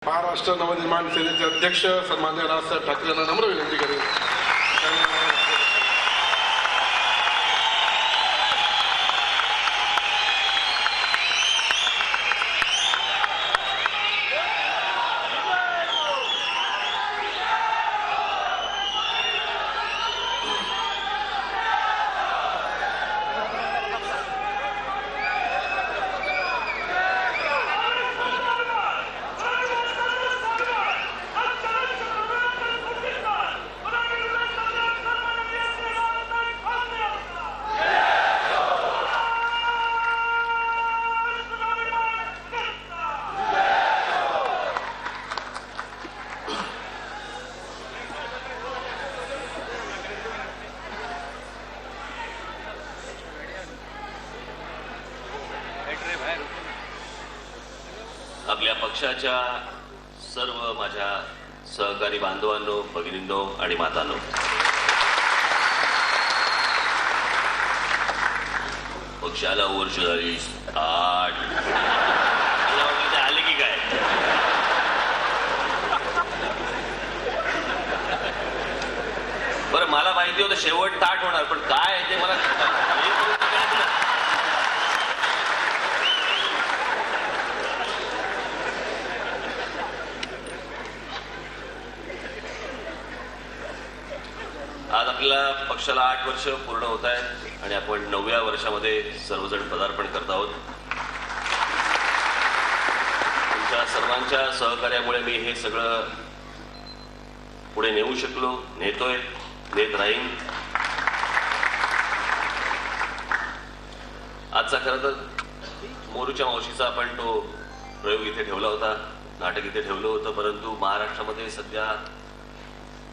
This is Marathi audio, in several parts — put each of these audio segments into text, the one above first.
महाराष्ट्र नवनिर्माण सेनेचे अध्यक्ष सन्माननीय राजसाहेब ठाकरे यांना नम्र विनंती करेन. आपल्या पक्षाच्या सर्व माझ्या सहकारी बांधवांनो, भगिनींनो आणि मातांनो, पक्षाला वर्ष झाली 8. आले की काय? बरं, मला माहिती होतं शेवट ताट होणार, पण काय आहे ते मला आज आपल्याला पक्षाला 8 वर्ष पूर्ण होत आहेत आणि आपण 9व्या वर्षामध्ये सर्वजण पदार्पण करत आहोत. तुमच्या सर्वांच्या सहकार्यामुळे मी हे सगळं पुढे नेऊ शकलो, नेतोय, नेत राहीन. आजचा खरं तर मोरूच्या मावशीचा आपण तो प्रयोग इथे ठेवला होता, नाटक इथे ठेवलं होतं, परंतु महाराष्ट्रामध्ये सध्या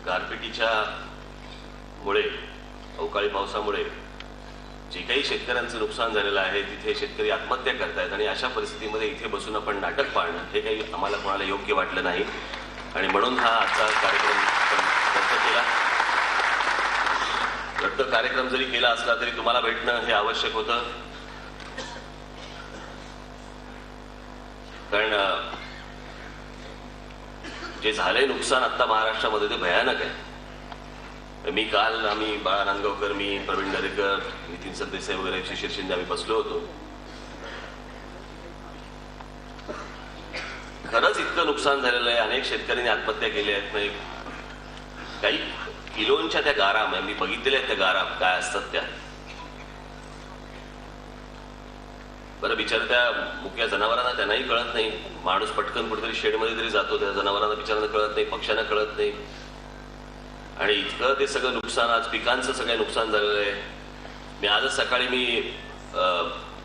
गारपिटीच्या मुळे, अवकाळी पावसामुळे जे काही शेतकऱ्यांचं नुकसान झालेलं आहे तिथे शेतकरी आत्महत्या करतायत आणि अशा परिस्थितीमध्ये इथे बसून आपण नाटक पाहणं हे काही आम्हाला कोणाला योग्य वाटलं नाही आणि म्हणून हा आजचा कार्यक्रम रद्द केला. रद्द कार्यक्रम जरी केला असला तरी तुम्हाला भेटणं हे आवश्यक होतं, कारण जे झालंय नुकसान आता महाराष्ट्रामध्ये ते भयानक आहे. आम्ही बाळा नांदगावकर, मी प्रवीण दरेकर, नितीन सरदेसाई वगैरे, शिशिर शिंदे आम्ही बसलो होतो. खरंच इतकं नुकसान झालेलं आहे, अनेक शेतकऱ्यांनी आत्महत्या केल्या आहेत. म्हणजे काही किलोंच्या त्या गारा मी बघितलेल्या आहेत, त्या गारा काय असतात त्या. बरं, बिचार त्या मुक्या जनावरांना त्यांनाही कळत नाही. माणूस पटकन कुठेतरी शेडमध्ये तरी जातो, त्या जनावरांना बिचारांना कळत नाही, पक्ष्यांना कळत नाही. आणि इतकं ते सगळं नुकसान, आज पिकांचं सगळं नुकसान झालेलं आहे. मी आजच सकाळी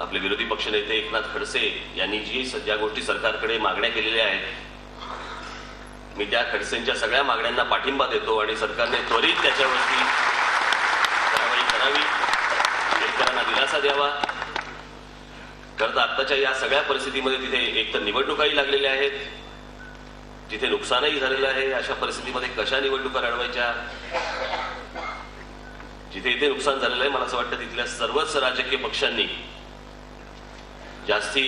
आपले विरोधी पक्षनेते एकनाथ खडसे यांनी ज्या गोष्टी सरकारकडे मागण्या केलेल्या आहेत, मी त्या खडसेंच्या सगळ्या मागण्यांना पाठिंबा देतो आणि सरकारने त्वरित त्याच्यावरती कारवाई करावी, शेतकऱ्यांना दिलासा द्यावा. खरं तर आत्ताच्या या सगळ्या परिस्थितीमध्ये तिथे एकतर निवडणुकाही लागलेल्या आहेत, जिथे नुकसानही झालेलं आहे. अशा परिस्थितीमध्ये कशा निवडणुका लढवायच्या? जिथे इथे नुकसान झालेलं आहे, मला असं वाटतं तिथल्या सर्वच राजकीय पक्षांनी जास्ती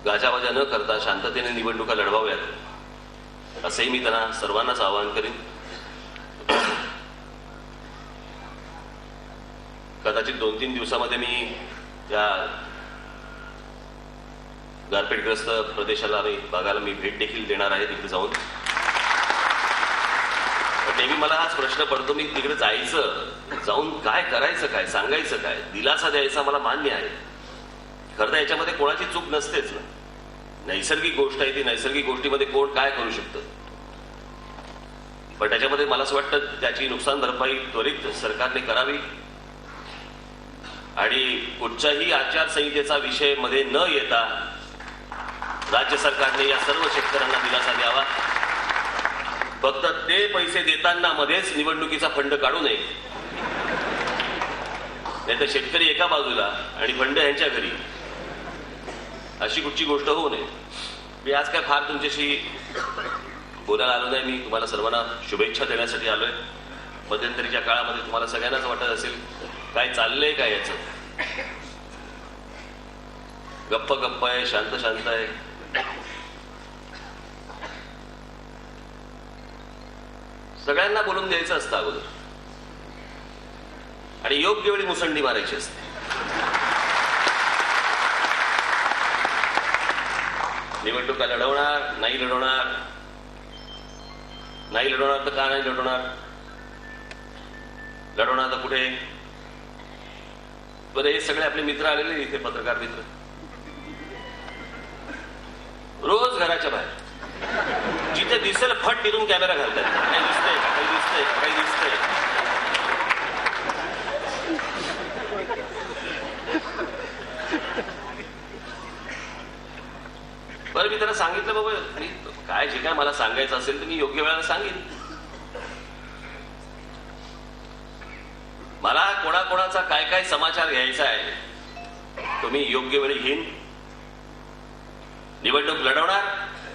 गाजावाजा न करता शांततेने निवडणुका लढवाव्यात, असंही मी त्यांना सर्वांनाच आवाहन करीन. कदाचित 2-3 दिवसामध्ये मी त्या गारपीटग्रस्त प्रदेशाला भागाला मी भेट देखील देणार आहे तिकडे जाऊन. नेहमी मला हाच प्रश्न पडतो, मी तिकडे जाऊन काय करायचं, काय सांगायचं, काय दिलासा द्यायचा मला मान्य आहे. खरं तर याच्यामध्ये कोणाची चूक नसतेच ना. नैसर्गिक गोष्ट आहे ती, नैसर्गिक गोष्टीमध्ये कोण काय करू शकतं. पण त्याच्यामध्ये मला असं वाटतं त्याची नुकसान भरपाई त्वरित सरकारने करावी आणि कुठच्याही आचारसंहितेचा विषय मध्ये न येता राज्य सरकारने या सर्व शेतकऱ्यांना दिलासा द्यावा. फक्त ते पैसे देताना मध्येच निवडणुकीचा फंड काढू नये, नाहीतर शेतकरी एका बाजूला आणि फंड यांच्या घरी, अशी कुठची गोष्ट होऊ नये. मी आज काय फार तुमच्याशी बोलायला आलो नाही. मी तुम्हाला सर्वांना शुभेच्छा देण्यासाठी आलोय. मध्यंतरीच्या काळामध्ये तुम्हाला सगळ्यांनाच वाटत असेल काय चाललंय काय याचं. गप्प गप्प आहे, शांत शांत आहे. सगळ्यांना बोलून द्यायचं असतं अगोदर आणि योग्य वेळी मुसंडी मारायची असते. निवडणुका लढवणार नाही लढवणार, नाही लढवणार तर का नाही लढवणार, लढवणार तर कुठे. बरं, हे सगळे आपले मित्र आलेले इथे, पत्रकार मित्र, रोज घराच्या बाहेर जिथे दिसेल फट तिथून कॅमेरा घालतात. काही दिसतंय, काही दिसतंय, काही दिसतंय. बरं, मी त्याला सांगितलं, बाबा मी काय जे काय मला सांगायचं असेल तर मी योग्य वेळेला सांगेन. मला कोणाकोणाचा काय काय समाचार घ्यायचा आहे तो मी योग्य वेळी घेईन. निवडणूक लढवणार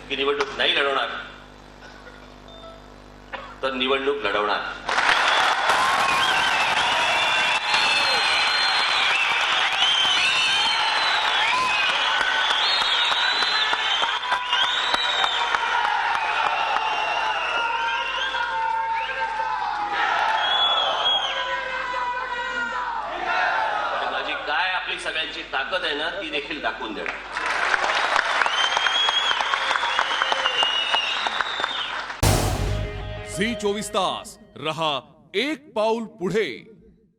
की निवडणूक नाही लढवणार, तर निवडणूक लढवणार. माझी काय आपली सगळ्यांची ताकद आहे ना ती देखील दाखवून देणार. झी 24 तास रहा एक पाऊल पुढे.